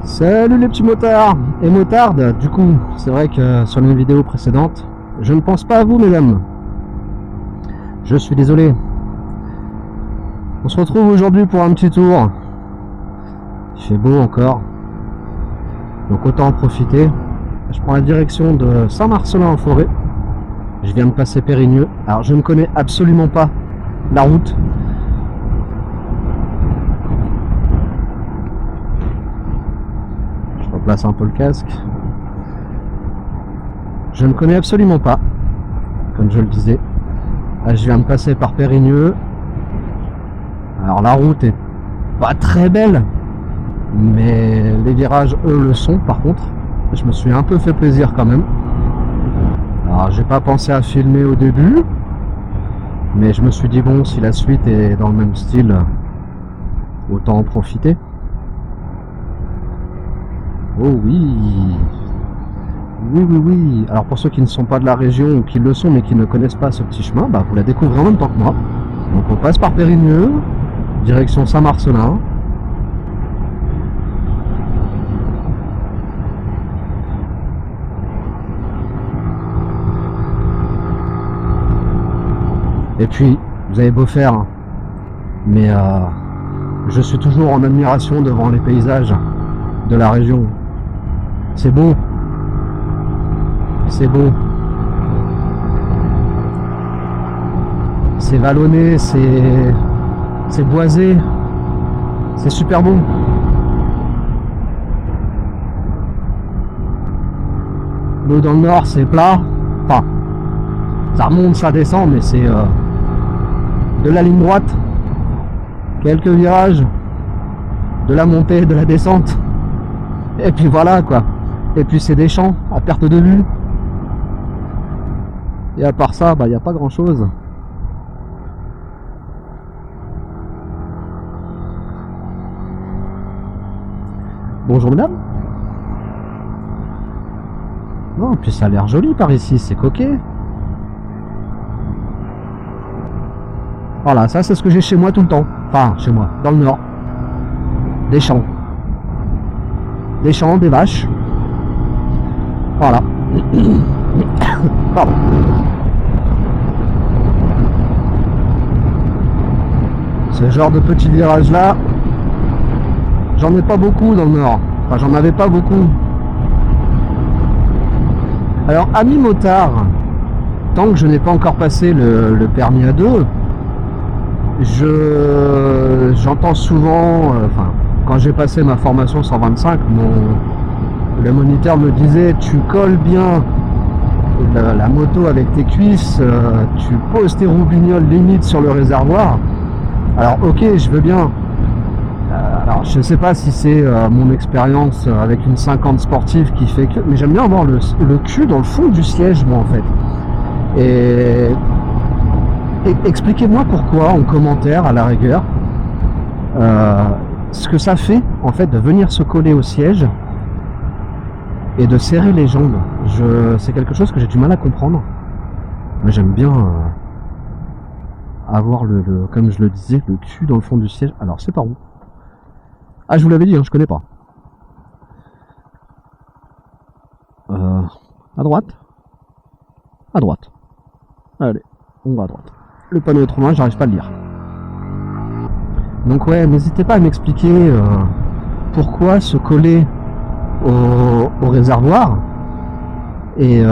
Salut les petits motards et motardes. Du coup, c'est vrai que sur les vidéos précédentes, je ne pense pas à vous, mesdames. Je suis désolé. On se retrouve aujourd'hui pour un petit tour. Il fait beau encore, donc autant en profiter. Je prends la direction de Saint-Marcelin-en-Forêt. Je viens de passer Périgneux. Alors, je ne connais absolument pas la route. Je replace un peu le casque. Je ne connais absolument pas, comme je le disais. Là, je viens de passer par Périgneux. Alors, la route est pas très belle, mais les virages, eux, le sont. Par contre, je me suis un peu fait plaisir quand même. Alors, j'ai pas pensé à filmer au début, mais je me suis dit bon, si la suite est dans le même style, autant en profiter. Oh oui, oui. Alors pour ceux qui ne sont pas de la région ou qui le sont mais qui ne connaissent pas ce petit chemin, bah, vous la découvrez en même temps que moi. Donc on passe par Périgneux, direction Saint-Marcelin. Et puis, vous avez beau faire, mais je suis toujours en admiration devant les paysages de la région. C'est beau. C'est beau. C'est vallonné, c'est boisé. C'est super beau. L'eau dans le nord, c'est plat. Enfin, ça remonte, ça descend, mais c'est de la ligne droite, quelques virages, de la montée, de la descente, et puis voilà quoi. Et puis c'est des champs à perte de vue. Et à part ça, bah il n'y a pas grand chose. Bonjour madame. Non, puis ça a l'air joli par ici, c'est coquet. Voilà, ça c'est ce que j'ai chez moi tout le temps. Enfin, chez moi, dans le nord. Des champs. Des champs, des vaches. Voilà. Pardon. Ce genre de petits virages là, j'en ai pas beaucoup dans le nord. Enfin, j'en avais pas beaucoup. Alors, amis motards, tant que je n'ai pas encore passé le permis A2, j'entends souvent, quand j'ai passé ma formation 125, le moniteur me disait tu colles bien la moto avec tes cuisses, tu poses tes roubignoles limite sur le réservoir. Alors ok, je veux bien. Alors je sais pas si c'est mon expérience avec une 50 sportive qui fait que, mais j'aime bien avoir le cul dans le fond du siège moi en fait. Et expliquez-moi pourquoi en commentaire à la rigueur ce que ça fait en fait de venir se coller au siège et de serrer les jambes. C'est quelque chose que j'ai du mal à comprendre, mais j'aime bien avoir comme je le disais, le cul dans le fond du siège. Alors c'est par où? Ah, je vous l'avais dit, hein, je connais pas. À droite? À droite. Allez, on va à droite. Le panneau est trop loin, j'arrive pas à le lire. Donc ouais, n'hésitez pas à m'expliquer pourquoi se coller au réservoir et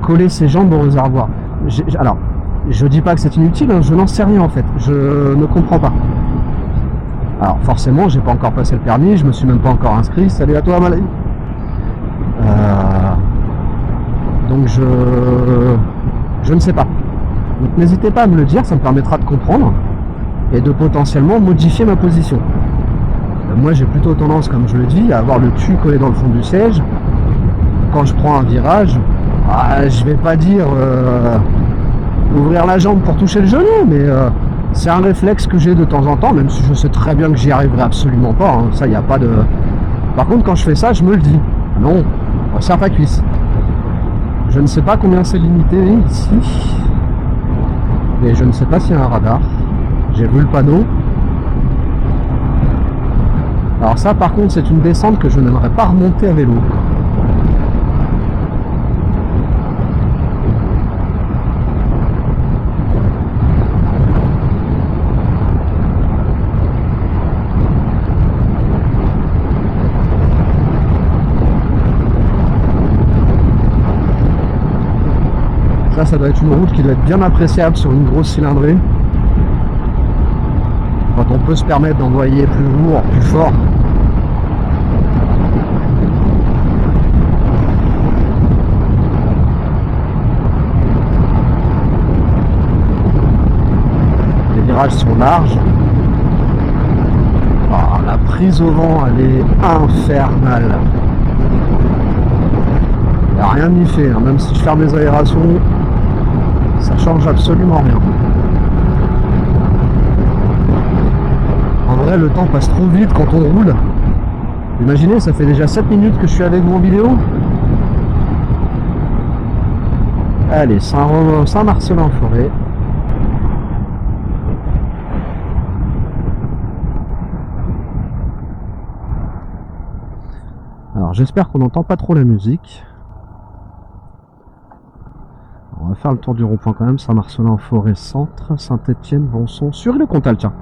coller ses jambes au réservoir. Alors, je dis pas que c'est inutile, hein, je n'en sais rien en fait, je ne comprends pas. Alors forcément, j'ai pas encore passé le permis, je me suis même pas encore inscrit. Salut à toi, Malay. Donc je ne sais pas. Donc n'hésitez pas à me le dire, ça me permettra de comprendre et de potentiellement modifier ma position. Moi j'ai plutôt tendance, comme je le dis, à avoir le cul collé dans le fond du siège. Quand je prends un virage, je vais pas dire ouvrir la jambe pour toucher le genou, mais c'est un réflexe que j'ai de temps en temps, même si je sais très bien que j'y arriverai absolument pas, hein. Ça, il n'y a pas de... Par contre, quand je fais ça, je me le dis. Non, on serre pas cuisse. Je ne sais pas combien c'est limité ici. Et je ne sais pas s'il y a un radar. J'ai vu le panneau. Alors ça par contre c'est une descente que je n'aimerais pas remonter à vélo. Ça doit être une route qui doit être bien appréciable sur une grosse cylindrée. Quand on peut se permettre d'envoyer plus lourd, plus fort. Les virages sont larges. Oh, la prise au vent, elle est infernale. Il n'y a rien n'y fait, hein. Même si je ferme les aérations, ça change absolument rien. En vrai, le temps passe trop vite quand on roule. Imaginez, ça fait déjà 7 minutes que je suis avec vous en vidéo. Allez, Saint-Marcelin-en-Forêt. Alors j'espère qu'on n'entend pas trop la musique. On va faire le tour du rond-point quand même. Saint-Marcelin-en-Forêt centre, Saint-Étienne, Bonson, sur le Comtal, tiens.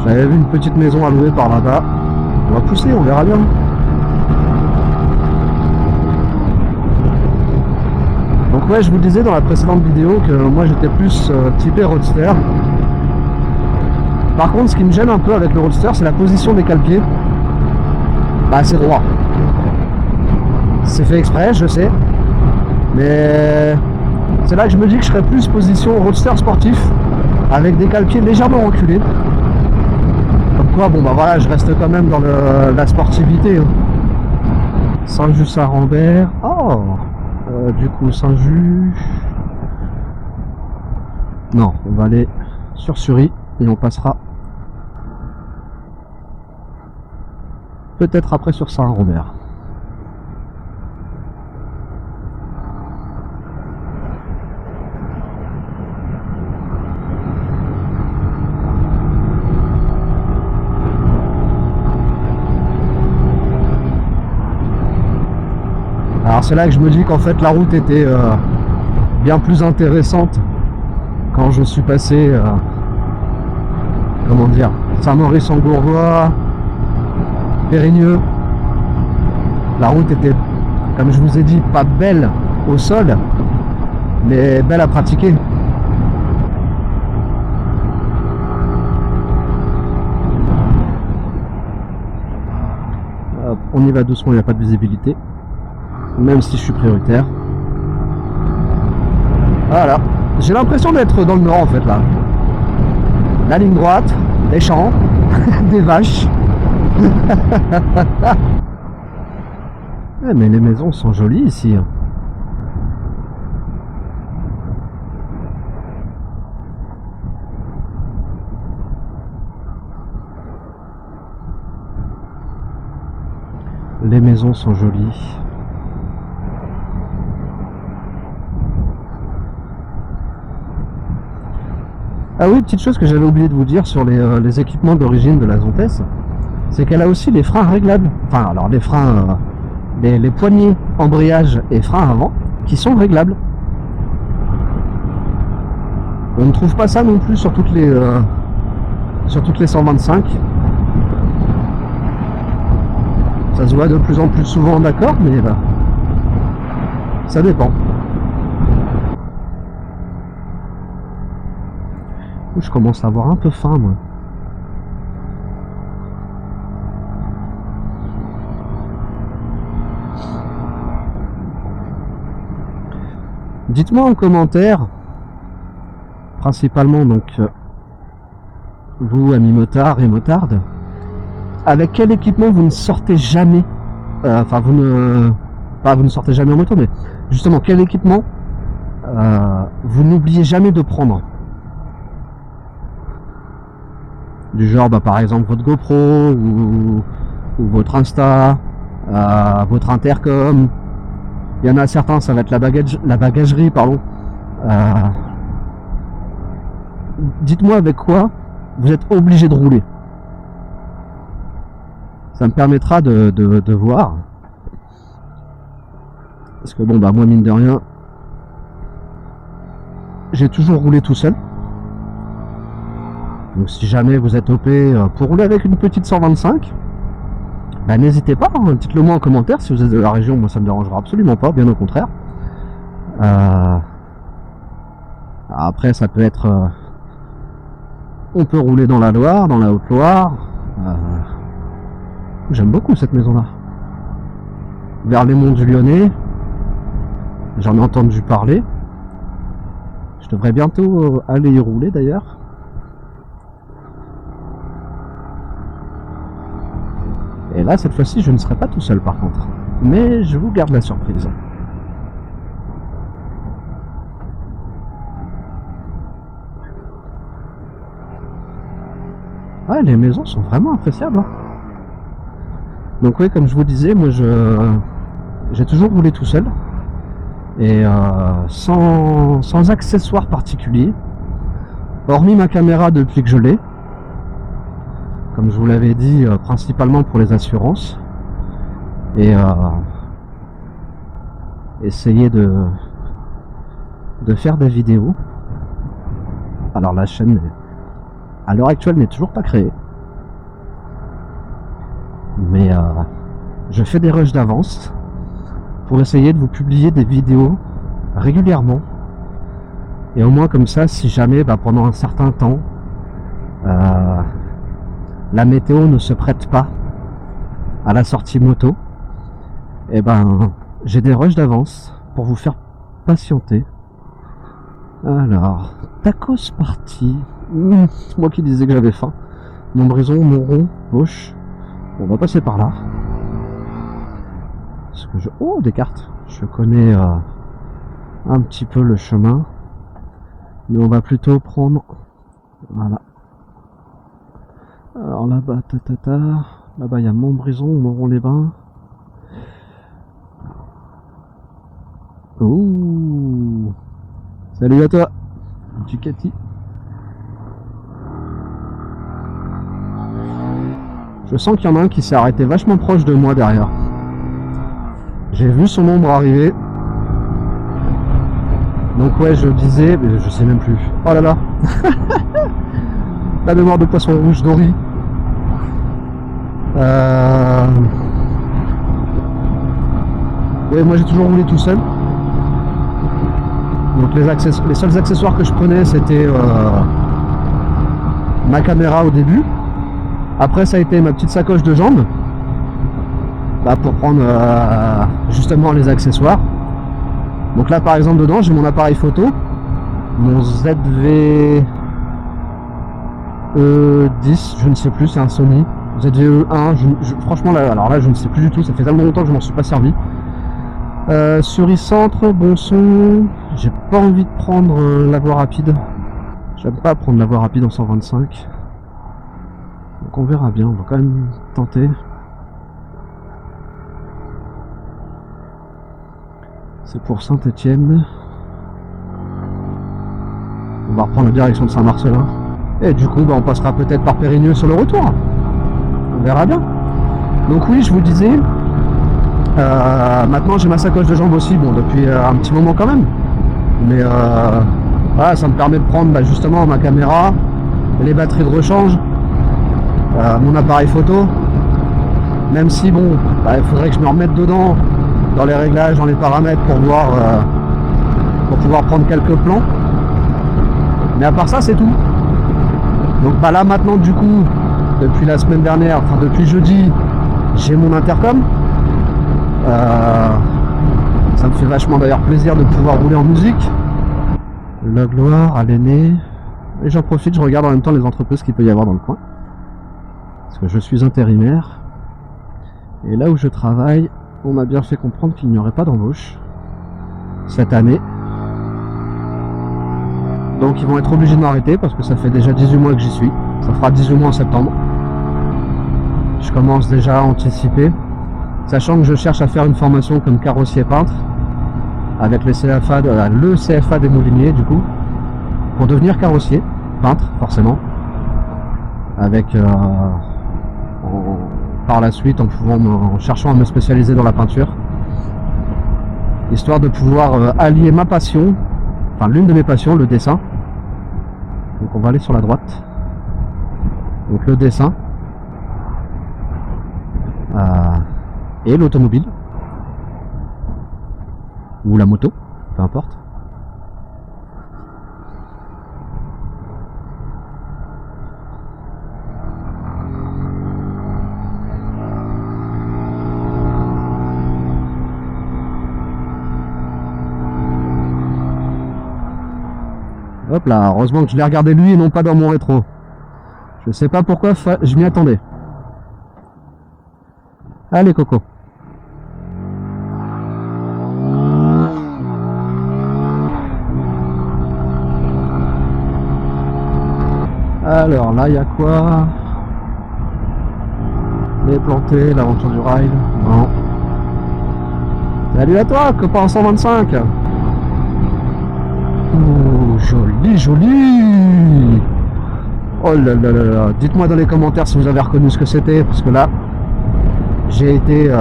J'avais vu une petite maison à louer par là-bas. On va pousser, on verra bien. Donc ouais, je vous disais dans la précédente vidéo que moi j'étais plus typé roadster. Par contre, ce qui me gêne un peu avec le roadster, c'est la position des cale-pieds. Bah c'est droit. C'est fait exprès, je sais. Mais c'est là que je me dis que je serais plus position roadster sportif, avec des cale-pieds légèrement reculés. Comme quoi, bon bah voilà, je reste quand même dans la sportivité. Hein. Saint-Just-Saint-Rambert. Oh du coup, Saint-Just. Non, on va aller sur Sury et on passera peut-être après sur Saint-Rambert. Alors c'est là que je me dis qu'en fait la route était bien plus intéressante quand je suis passé comment dire, Saint-Maurice-en-Gourgois, Périgneux. La route était, comme je vous ai dit, pas belle au sol, mais belle à pratiquer. Hop, on y va doucement, il n'y a pas de visibilité, même si je suis prioritaire. Voilà, j'ai l'impression d'être dans le nord en fait là. La ligne droite, des champs, des vaches. Ouais, mais les maisons sont jolies ici. Les maisons sont jolies. Ah oui, petite chose que j'avais oublié de vous dire sur les équipements d'origine de la Zontès, c'est qu'elle a aussi les freins réglables. Enfin, alors les freins, les poignées embrayage et freins avant, qui sont réglables. On ne trouve pas ça non plus sur toutes les 125. Ça se voit de plus en plus souvent, d'accord, mais ça dépend. Je commence à avoir un peu faim, moi. Dites-moi en commentaire, principalement donc vous amis motards et motardes, avec quel équipement vous ne sortez jamais, enfin vous ne sortez jamais en moto, mais justement quel équipement vous n'oubliez jamais de prendre. Du genre par exemple votre GoPro ou votre Insta, votre intercom. Il y en a certains, ça va être la bagagerie, pardon. dites-moi avec quoi vous êtes obligé de rouler. Ça me permettra de voir. Parce que bon, bah moi, mine de rien, j'ai toujours roulé tout seul. Donc si jamais vous êtes OP pour rouler avec une petite 125, bah n'hésitez pas, hein, dites-le moi en commentaire si vous êtes de la région, moi ça me dérangera absolument pas, bien au contraire. Après ça peut être... on peut rouler dans la Loire, dans la Haute-Loire. J'aime beaucoup cette maison-là. Vers les monts du Lyonnais, j'en ai entendu parler. Je devrais bientôt aller y rouler d'ailleurs. Et là, cette fois-ci, je ne serai pas tout seul par contre. Mais je vous garde la surprise. Ouais, les maisons sont vraiment appréciables. Hein. Donc oui, comme je vous disais, moi j'ai toujours roulé tout seul. Et sans accessoires particuliers. Hormis ma caméra depuis que je l'ai. Comme je vous l'avais dit, principalement pour les assurances. Et essayer de faire des vidéos. Alors la chaîne, à l'heure actuelle, n'est toujours pas créée. Mais je fais des rushs d'avance pour essayer de vous publier des vidéos régulièrement. Et au moins comme ça, si jamais pendant un certain temps, la météo ne se prête pas à la sortie moto, et j'ai des rushs d'avance pour vous faire patienter. Alors, tacos parti. Moi qui disais que j'avais faim. Montbrison, Montrond, gauche. On va passer par là. Parce que oh, des cartes. Je connais un petit peu le chemin. Mais on va plutôt prendre... Voilà. Alors là-bas, là-bas il y a Montbrison, Montrond-les-Bains. Ouh. Salut à toi, Ducati. Je sens qu'il y en a un qui s'est arrêté vachement proche de moi derrière. J'ai vu son ombre arriver. Donc ouais, je disais, mais je sais même plus. Oh là là. La mémoire de poisson rouge Dory. Ouais, moi j'ai toujours roulé tout seul. Donc les seuls accessoires que je prenais, c'était ma caméra au début. Après ça a été ma petite sacoche de jambes pour prendre justement les accessoires. Donc là par exemple dedans j'ai mon appareil photo, mon ZV-E10, je ne sais plus, c'est un Sony ZV-E1, franchement là, alors là je ne sais plus du tout, ça fait tellement longtemps que je m'en suis pas servi. Cerise Centre, bon son, j'ai pas envie de prendre la voie rapide, j'aime pas prendre la voie rapide en 125, donc on verra bien, on va quand même tenter. C'est pour Saint-Étienne. On va reprendre la direction de Saint-Marcelin. Et du coup, on passera peut-être par Périgneux sur le retour. On verra bien. Donc oui, je vous disais, maintenant j'ai ma sacoche de jambes aussi, bon, depuis un petit moment quand même. Mais voilà, ça me permet de prendre justement ma caméra, les batteries de rechange, mon appareil photo. Même si, bon, il faudrait que je me remette dedans, dans les réglages, dans les paramètres pour voir, pour pouvoir prendre quelques plans. Mais à part ça, c'est tout. Donc là maintenant, du coup, depuis la semaine dernière, enfin depuis jeudi, j'ai mon intercom. Ça me fait vachement d'ailleurs plaisir de pouvoir rouler en musique. La Gloire, à l'Aîné. Et j'en profite, je regarde en même temps les entreprises qu'il peut y avoir dans le coin. Parce que je suis intérimaire. Et là où je travaille, on m'a bien fait comprendre qu'il n'y aurait pas d'embauche cette année. Donc ils vont être obligés de m'arrêter parce que ça fait déjà 18 mois que j'y suis. Ça fera 18 mois en septembre. Je commence déjà à anticiper. Sachant que je cherche à faire une formation comme carrossier peintre avec le CFA des Mouliniers du coup, pour devenir carrossier. peintre, forcément. Avec par la suite, en cherchant à me spécialiser dans la peinture, histoire de pouvoir allier ma passion, enfin l'une de mes passions, le dessin. Donc on va aller sur la droite. Donc le dessin et l'automobile ou la moto, peu importe. Hop là, heureusement que je l'ai regardé lui et non pas dans mon rétro. Je sais pas pourquoi je m'y attendais. Allez Coco. Alors là, il y a quoi? Les plantés, l'aventure du rail. Non. Salut à toi, copain 125. Oh, joli, joli. Oh là là là là. Dites-moi dans les commentaires si vous avez reconnu ce que c'était, parce que là, j'ai été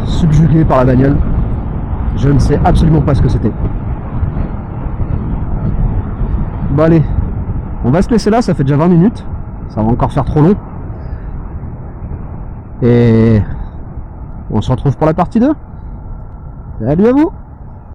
subjugué par la bagnole. Je ne sais absolument pas ce que c'était. Bon allez, on va se laisser là, ça fait déjà 20 minutes. Ça va encore faire trop long. Et on se retrouve pour la partie 2. Salut à vous.